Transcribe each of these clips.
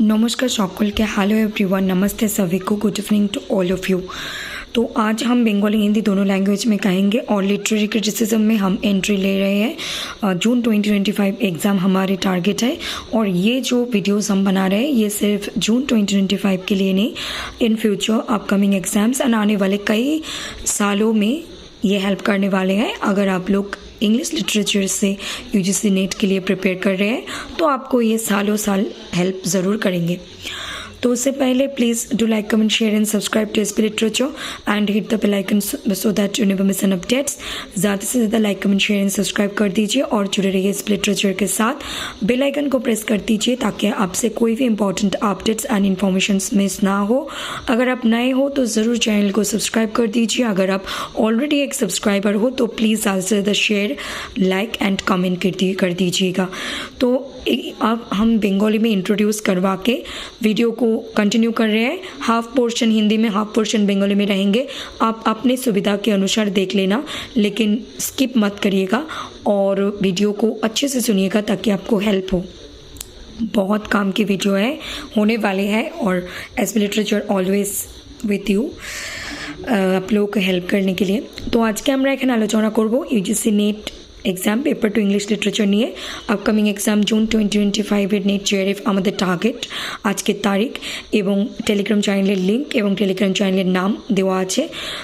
नमस्कार সকলকে, hello everyone, नमस्ते सभी को, good evening to all of you. तो आज हम बंगाली हिंदी दोनों लैंग्वेज में कहेंगे और लिटरेरी क्रिटिसिज्म में हम एंट्री ले रहे हैं। जून 2025 एग्ज़ाम हमारे टारगेट है और ये जो वीडियोस हम बना रहे हैं ये सिर्फ जून 2025 के लिए नहीं, in future upcoming exams and आने वाले कई सालों में ये हेल्प करने वाले हैं। अगर आप लोग इंग्लिश लिटरेचर से यूजीसी नेट के लिए प्रिपेयर कर रहे हैं तो आपको ये सालों साल हेल्प ज़रूर करेंगे। तो उससे पहले please do like, comment, share and subscribe to SP literature and hit the bell icon so that you never miss an updates. ज़्यादा से ज़्यादा like, comment, share and subscribe कर दीजिए और जुड़े रहिए एसपी लिटरेचर के साथ। बेल आइकन को प्रेस कर दीजिए ताकि आपसे कोई भी important updates and information miss ना हो। अगर आप नए हो तो ज़रूर चैनल को सब्सक्राइब कर दीजिए। अगर आप ऑलरेडी एक सब्सक्राइबर हो तो प्लीज़ ज़्यादा से ज़्यादा शेयर, लाइक एंड कमेंट कर दीजिएगा। तो अब हम बंगाली में इंट्रोड्यूस करवा के वीडियो को कंटिन्यू कर रहे हैं। हाफ पोर्शन हिंदी में, हाफ पोर्शन बंगाली में रहेंगे। आप अपने सुविधा के अनुसार देख लेना, लेकिन स्किप मत करिएगा और वीडियो को अच्छे से सुनिएगा ताकि आपको हेल्प हो। बहुत काम की वीडियो है, होने वाले हैं और SP literature always with you आप लोगों को हेल्प करने के लिए। तो आज के আমরা এখানে আলোচনা করব UGC NET exam paper two English literature নিয়ে। Upcoming exam June 2025 NET JRF আমাদের টার্গেট, আজকের তারিখ এবং টেলিগ্রাম চ্যানেলের লিঙ্ক এবং টেলিগ্রাম চ্যানেলের নাম দেওয়া আছে।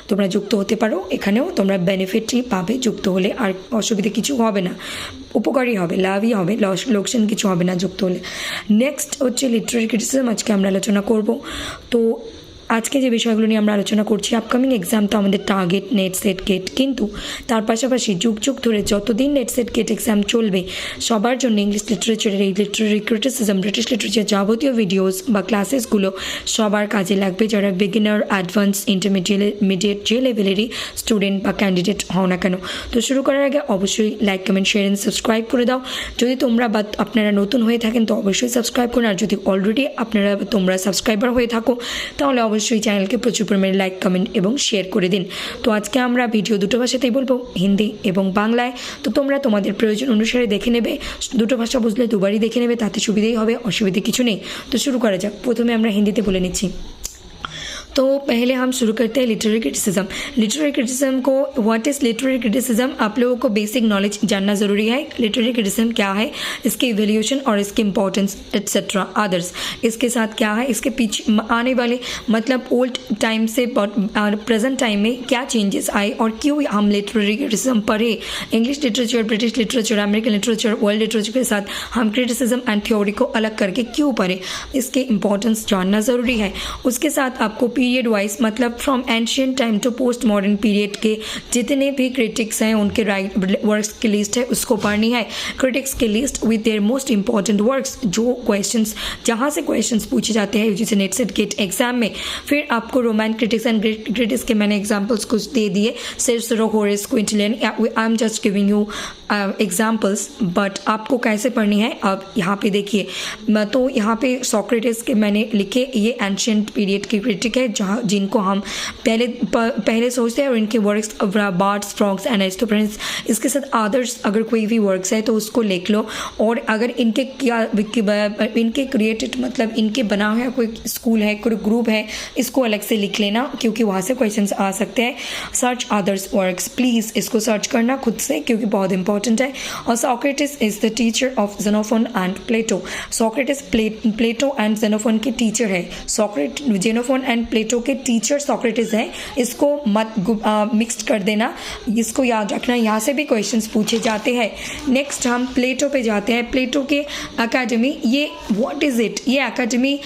তোমরা যুক্ত হতে পারো, এখানেও তোমরা বেনিফিটই পাবে যুক্ত হলে। আর অসুবিধা কিছু হবে না, উপকারী হবে, লাভই হবে, লোকসান কিছু হবে না যুক্ত হলে। নেক্সট হচ্ছে লিটারেরি ক্রিটিসিজম, আজকে আমরা আলোচনা করব। তো আজকে যে বিষয়গুলো নিয়ে আমরা আলোচনা করছি, আপকামিং এক্সাম তো আমাদের টার্গেট নেট সেট গেট, কিন্তু তার পাশাপাশি যুগ যুগ ধরে যতদিন নেট সেট গেট এক্সাম চলবে সবার জন্য ইংলিশ লিটারেচারের এই লিটারেরি ক্রিটিসিজম, ব্রিটিশ লিটারেচার যাবতীয় ভিডিওস বা ক্লাসেসগুলো সবার কাজে লাগবে, যারা বিগিনার, অ্যাডভান্স, ইন্টারমিডিয়েট যে লেভেলেরই স্টুডেন্ট বা ক্যান্ডিডেট হও না কেন। তো শুরু করার আগে অবশ্যই like, comment, share and subscribe করে দাও। যদি তোমরা বা আপনারা নতুন হয়ে থাকেন তো অবশ্যই সাবস্ক্রাইব করুন, আর যদি অলরেডি তোমরা সাবস্ক্রাইবার হয়ে থাকো তাহলে অবশ্যই চ্যানেলকে প্রচুর পরিমাণে লাইক, কমেন্ট এবং শেয়ার করে দিন। তো আজকে আমরা ভিডিও দুটো ভাষাতেই বলবো, হিন্দি এবং বাংলায়। তো তোমরা তোমাদের প্রয়োজন অনুসারে দেখে নেবে, দুটো ভাষা বুঝলে দুবারই দেখে নেবে, তাতে সুবিধাই হবে, অসুবিধে কিছু নেই। তো শুরু করা যাক। প্রথমে আমরা হিন্দিতে বলে নিচ্ছি। तो पहले हम शुरू करते हैं लिटरेरी क्रिटिसिज्म। लिटरेरी क्रिटिसिज्म को, व्हाट इज़ लिटरेरी क्रिटिसिज्म, आप लोगों को बेसिक नॉलेज जानना ज़रूरी है। लिटरेरी क्रिटिसिज्म क्या है, इसके इवैल्यूएशन और इसकी इंपॉर्टेंस एट्सेट्रा अदर्स, इसके साथ क्या है, इसके पीछे आने वाले मतलब ओल्ड टाइम से प्रेजेंट टाइम में क्या चेंजेस आए और क्यों हम लिटरेरी क्रिटिसिज्म पढ़े। English literature, British literature, American literature, world literature के साथ हम क्रिटिसिज्म एंड थ्योरी को अलग करके क्यों पढ़े, इसके इंपॉर्टेंस जानना ज़रूरी है। उसके साथ आपको पीरियड वाइज, मतलब from ancient time to post modern period के जितने भी क्रिटिक्स हैं उनके वर्क्स की लिस्ट है, उसको पढ़नी है। क्रिटिक्स की list with their most important works, जो क्वेश्चंस, जहाँ से क्वेश्चंस पूछे जाते हैं UGC NET SET GATE exam में। फिर आपको Roman critics and Greek critics के मैंने एग्जाम्पल्स कुछ दे दिए, सिर्फ Horace, Quintilian, I am just giving you examples, but आपको कैसे पढ़नी है अब यहाँ पे देखिए। तो यहाँ पे सोक्रेटिस के मैंने लिखे, ये एंशियंट पीरियड की क्रिटिक है जहाँ जिनको हम पहले सोचते हैं, और इनके वर्क्स बार्ड्स, फ्रॉग्स एंड एरिस्टोफेनेस, इसके साथ अदर्स अगर कोई भी वर्क्स है तो उसको लिख लो। और अगर इनके इनके क्रिएटेड, मतलब इनके बना हुआ कोई स्कूल है, कोई ग्रुप है, इसको अलग से लिख लेना क्योंकि वहाँ से क्वेश्चंस आ सकते हैं। सर्च अदर्स वर्क्स, प्लीज़ इसको सर्च करना खुद से क्योंकि बहुत इंपॉर्टेंट है। और Socrates is the teacher of Xenophon and Plato. Socrates Plato and Xenophon के टीचर है। जेनोफोन एंड प्लेटो के टीचर सोक्रेटिस है, इसको मत मिक्स्ड कर देना, इसको याद रखना, यहाँ से भी क्वेश्चंस पूछे जाते हैं। नेक्स्ट हम प्लेटो पे जाते हैं। प्लेटो के एकेडमी, ये व्हाट इज़ इट, ये एकेडमी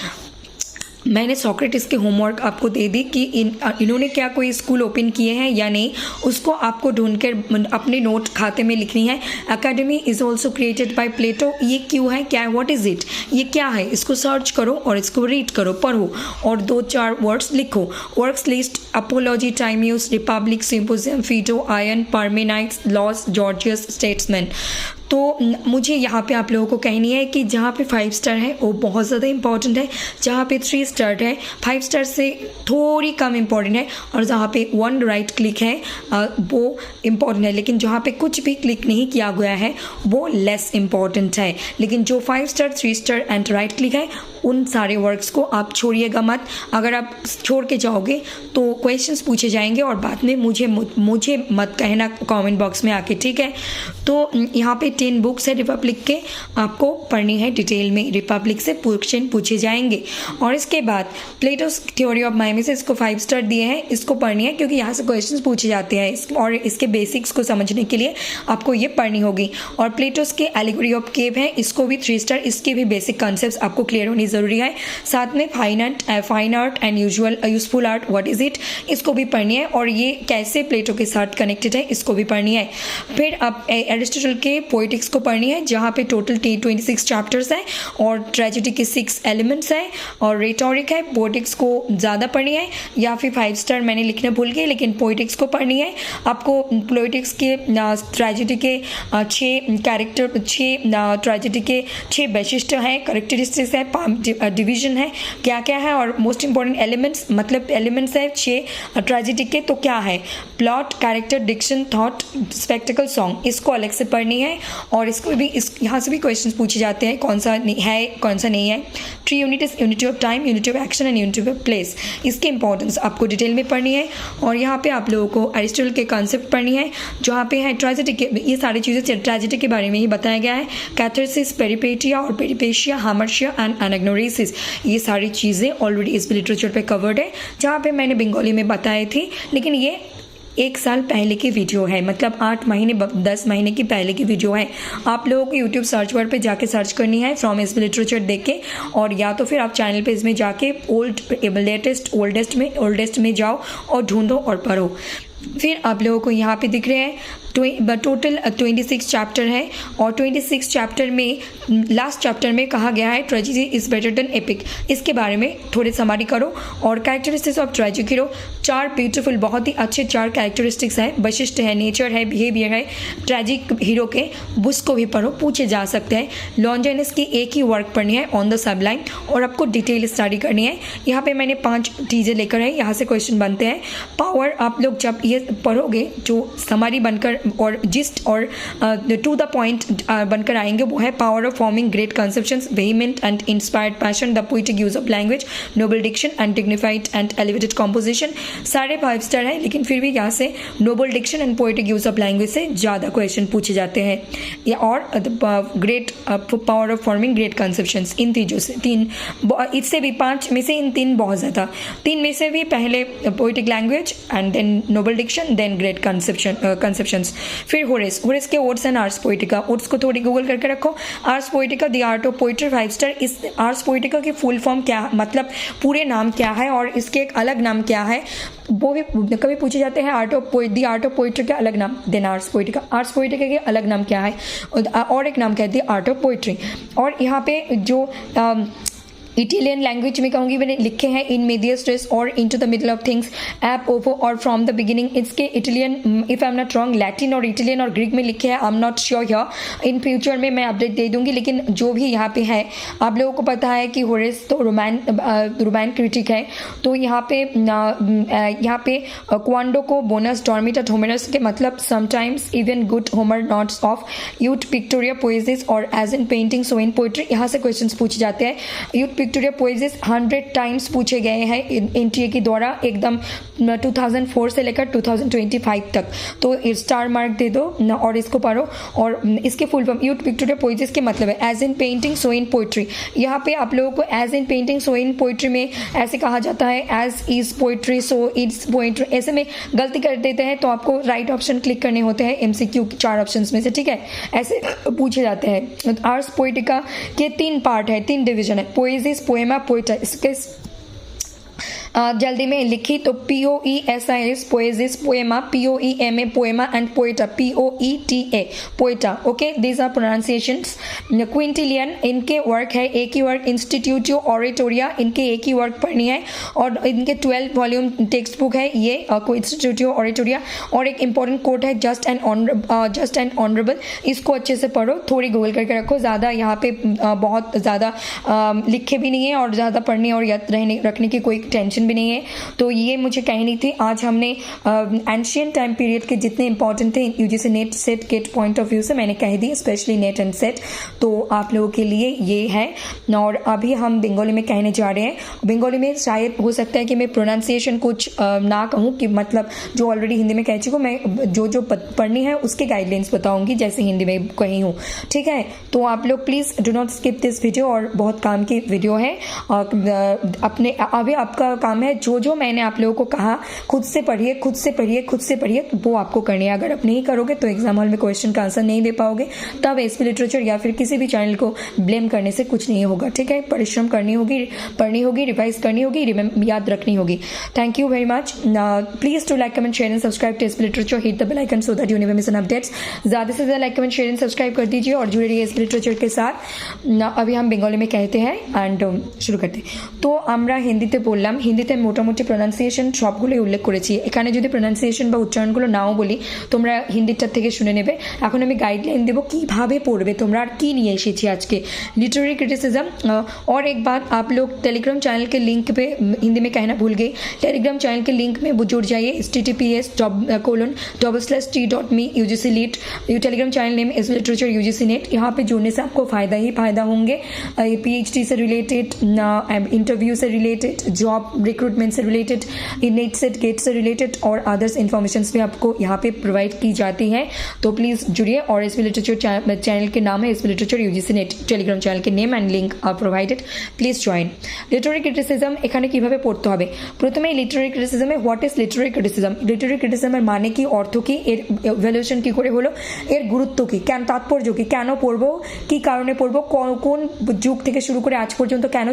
मैंने सोक्रेटिस के होमवर्क आपको दे दी कि इन्होंने क्या कोई स्कूल ओपन किए हैं या नहीं, उसको आपको ढूंढकर अपने नोट खाते में लिखनी है। Academy is also created by Plato, ये क्यों है, क्या है, व्हाट इज़ इट, ये क्या है, इसको सर्च करो और इसको रीड करो, पढ़ो और 2-4 वर्ड्स लिखो। Works list, Apology, Timaeus, Republic, Symposium, Phaedo, Ion, Parmenides, Laws, Gorgias, Statesman. तो मुझे यहाँ पे आप लोगों को कहनी है कि जहाँ पे 5 स्टार है वो बहुत ज़्यादा इंपॉर्टेंट है, जहाँ पे 3 स्टार है 5 स्टार से थोड़ी कम इम्पॉर्टेंट है, और जहाँ पे 1 राइट क्लिक है वो इम्पॉर्टेंट है, लेकिन जहाँ पे कुछ भी क्लिक नहीं किया गया है वो लेस इम्पॉर्टेंट है। लेकिन जो 5 star, 3 star and right click है उन सारे वर्क्स को आप छोड़िएगा मत। अगर आप छोड़ के जाओगे तो क्वेश्चंस पूछे जाएंगे और बाद में मुझे मत कहना कमेंट बॉक्स में आके, ठीक है। तो यहाँ पे 10 बुक्स है रिपब्लिक के, आपको पढ़नी है डिटेल में। रिपब्लिक से क्वेश्चन पूछे जाएंगे। और इसके बाद प्लेटोस थ्योरी ऑफ माइमी से इसको 5 स्टार दिए हैं, इसको पढ़नी है क्योंकि यहाँ से क्वेश्चंस पूछे जाते हैं और इसके बेसिक्स को समझने के लिए आपको ये पढ़नी होगी। और प्लेटोस के एलिगोरी ऑफ केव है, इसको भी 3 स्टार, इसके भी बेसिक कॉन्सेप्ट्स आपको क्लियर होनी ज़रूरी है। साथ में fine art and useful art what is it, इसको भी पढ़नी है और ये कैसे प्लेटो के साथ कनेक्टेड है इसको भी पढ़नी है। फिर आप एरिस्टोटल के पोइटिक्स को पढ़नी है जहाँ पे टोटल 26 चैप्टर्स हैं और ट्रेजेडी के 6 एलिमेंट्स हैं और रेटोरिक है। पोइटिक्स को ज़्यादा पढ़नी है या फिर 5 स्टार मैंने लिखना भूल गई, लेकिन पोइटिक्स को पढ़नी है आपको। पोइटिक्स के ट्रेजेडी के 6 कैरेक्टर, 6 ट्रेजेडी के 6 वैशिष्ट्य हैं, करेक्टरिस्टिक्स है, 5 डिवीजन है, क्या क्या है और मोस्ट इंपॉर्टेंट एलिमेंट्स, मतलब एलिमेंट्स है 6 ट्रेजेडी के तो क्या है, plot, character, diction, thought, spectacle, song, इसको अलग से पढ़नी है। और इसको भी यहाँ से भी क्वेश्चंस पूछे जाते हैं कौन सा है कौन सा नहीं है। 3 unit is unity of time, unity of action and unity of place, इसकी इंपॉर्टेंस आपको डिटेल में पढ़नी है। और यहाँ पे आप लोगों को एरिस्टोटल के कॉन्सेप्ट पढ़नी है जहाँ पे है ट्रेजेडी के, ये सारी चीज़ें ट्रेजेडी के बारे में ही बताया गया है। कैथारसिस, पेरिपेटिया और पेरिपेशिया, हामर्शिया एंड एनाग्नोरेसिस, ये सारी चीज़ें ऑलरेडी इस लिटरेचर पे कवर्ड है जहाँ पे मैंने बंगाली में बताई थी, लेकिन ये 1 साल पहले की वीडियो है, मतलब 8 महीने 10 महीने की पहले की वीडियो है। आप लोगों को यूट्यूब सर्च बार पे जाके सर्च करनी है फ्रॉम एस लिटरेचर देख के, और या तो फिर आप चैनल पे इसमें जाके ओल्डेस्ट में जाओ और ढूंढो और पढ़ो। फिर आप लोगों को यहाँ पे दिख रहे हैं टोटल 26 चैप्टर है और 26 चैप्टर में लास्ट चैप्टर में कहा गया है tragedy is better than epic, इसके बारे में थोड़े समरी करो। और characteristics of tragic hero, 4 beautiful बहुत ही अच्छे 4 कैरेक्टरिस्टिक्स है, वैशिष्ट है, नेचर है, बिहेवियर है ट्रेजिक हीरो के, उसको भी पढ़ो, पूछे जा सकते हैं। लॉन्जेनस की एक ही वर्क पढ़नी है ऑन द सबलाइन और आपको डिटेल स्टडी करनी है। यहाँ पे मैंने 5 चीज़ें लेकर है, यहाँ से क्वेश्चन बनते हैं। पावर, आप लोग जब ये पढ़ोगे जो समरी बनकर और जिस्ट और टू द पॉइंट बनकर आएंगे वो है power of forming great conceptions, vehement and inspired passion, the poetic use of language, noble diction and dignified and elevated composition. सारे 5 स्टार है, लेकिन फिर भी यहाँ से noble diction and poetic use of language से ज़्यादा क्वेश्चन पूछे जाते हैं, या और great power of forming great conceptions. इन तीनों से 3, इससे भी 5 में से इन 3 बहुत ज़्यादा, 3 में से भी पहले poetic language and then noble diction then great conceptions. फिर होरेस के odes and Ars Poetica, odes को थोड़ी गूगल करके रखो। Ars Poetica the art of poetry 5 star. इस आर्स पोएटिका की फुल फॉर्म क्या, मतलब पूरे नाम क्या है और इसके एक अलग नाम क्या है, वो भी कभी पूछे जाते हैं। द आर्ट ऑफ पोएट्री का अलग नाम, देन आर्स पोएटिका के अलग नाम क्या है और एक नाम क्या है, द आर्ट ऑफ पोएट्री। और यहाँ पे जो इटालियन लैंग्वेज में कहूँगी मैंने लिखे हैं इन मीडियस रेस और into the middle of things, app ओवो और फ्रॉम द बिगिनिंग। इसके Italian, if I am not wrong, Latin और इटालियन और ग्रीक में लिखे हैं, I am not sure here. In future में मैं अपडेट दे दूंगी, लेकिन जो भी यहाँ पे है आप लोगों को पता है कि होरेस तो रोमैन क्रिटिक है, तो यहाँ पे क्वांडो को बोनस डॉर्मिट एट होमेरस के मतलब sometimes even good Homer nods ऑफ यूथ पिक्टोरिया पोएसिस और as in painting so in poetry, यहाँ से क्वेश्चन पूछे जाते हैं। यूथ पिक्टोरिया पोएसिस 100 टाइम्स पूछे गए हैं एनटीए के द्वारा, एकदम 2004 से लेकर 2025 तक। तो स्टार मार्क दे दो और इसको पढ़ो। और इसके full form ut pictura poesis के मतलब है as in painting so in poetry. यहाँ पे आप लोगों को as in painting so in poetry में ऐसे कहा जाता है as is poetry so it's poetry, ऐसे में गलती कर देते हैं तो आपको राइट ऑप्शन क्लिक करने होते हैं एमसीक्यू 4 ऑप्शन में से, ठीक है, ऐसे पूछे जाते हैं। आर्स पोएटिका के 3 पार्ट है, 3 डिवीजन है, पोएसिस, पोएमा, पोएटा। इसके जल्दी में लिखी तो POESIS poesis, poema, POEMA poema and poeta, POETA poeta. Okay, these are pronunciations. Quintilian, इनके वर्क है एक ही वर्क, इंस्टीट्यूटियो ऑरेटोरिया, इनके एक ही वर्क पढ़नी है और इनके 12 वॉल्यूम टेक्स्ट बुक है ये इंस्टीट्यूटियो ऑरेटोरिया। और एक इंपॉर्टेंट कोट है जस्ट एंड ऑनरेबल, इसको अच्छे से पढ़ो, थोड़ी गूगल करके रखो, ज़्यादा यहाँ पे बहुत ज़्यादा लिखे भी नहीं है और ज़्यादा पढ़ने और याद रखने की कोई टेंशन क्वेश्चन भी नहीं है। तो ये मुझे कहनी थी। आज हमने एंशियंट टाइम पीरियड के जितने इंपॉर्टेंट थे UGC NET SET GATE point of view से मैंने कह दी, स्पेशली नेट एंड सेट, तो आप लोगों के लिए ये है। और अभी हम बंगाली में कहने जा रहे हैं। बंगाली में शायद हो सकता है कि मैं प्रोनाउंसिएशन कुछ ना कहूँ, कि मतलब जो ऑलरेडी हिंदी में कह चुकी हूँ, मैं जो जो पढ़नी है उसके गाइडलाइंस बताऊंगी जैसे हिंदी में कही हूँ, ठीक है। तो आप लोग please do not skip this video, और बहुत काम की वीडियो है। अपने अभी आपका काम है जो जो मैंने आप लोगों को कहा खुद से पढ़िए, खुद से पढ़िए, खुद से पढ़िए, वो आपको करनी है। अगर आप नहीं करोगे तो एग्जाम हॉल में क्वेश्चन का आंसर नहीं दे पाओगे, तब एसपी लिटरेचर या फिर किसी भी चैनल को ब्लेम करने से कुछ नहीं होगा, ठीक है। परिश्रम करनी होगी, पढ़नी होगी, रिवाइज करनी होगी, याद रखनी होगी। Thank you very much. Please to like comment share and subscribe to SP literature, hit the bell icon so that you never miss an updates. ज़्यादा से ज़्यादा like comment share and subscribe कर दीजिए और जुड़े रहिए एसपी लिटरेचर के साथ। अभी हम बंगाली में कहते हैं एंड शुरू करते हैं। तो আমরা হিন্দিতে বললাম, হিন্দিতে মোটামুটি প্রোনাউন্সিয়েশন সবগুলোই উল্লেখ করেছি। এখানে যদি প্রোনাউন্সিয়েশন বা উচ্চারণগুলো নাও বলি, তোমরা হিন্দিটার থেকে শুনে নেবে। এখন আমি গাইডলাइन দেবো কিভাবে পড়বে তোমরা, আর কি নিয়ে एसेছি आजके लिटरेरी क्रिटिसिज्म। और एक बात, आप लोग टेलीग्राम चैनल के लिंक पे, हिंदी में कहना भूल गई, टेलीग्राम चैनल के लिंक में वो जुड़ जाइए, https://t.me UGC लीट, Telegram channel name S literature UGC NET. यहाँ पे जुड़ने से आपको फ़ायदा ही फ़ायदा होंगे। PhD से रिलेटेड, इंटरव्यू से रिलेटेड, जॉब रिक्रूटमेंट से रिलेटेड, नेट सेट गेट से रिलेटेड और अदर्स इन्फॉर्मेशन भी आपको यहाँ पे प्रोवाइड की जाती है। तो प्लीज़ जुड़िए। और एसपी लिटरेचर चैनल के नाम है SP literature UGC NET, Telegram channel के name and link are provided, please join. Literary criticism এখানে কিভাবে পড়তে হবে, প্রথমে লিটারেরি ক্রিটিসিজমে what is literary criticism, literary ক্রিটিসিজমের মানে কি, অর্থ কি, এর ভ্যালুয়েশন কি করে হলো, এর গুরুত্ব কি, কেন তাৎপর্য কি, কেন পড়বো, কি কারণে পড়বো, কোন যুগ থেকে শুরু করে আজ পর্যন্ত কেন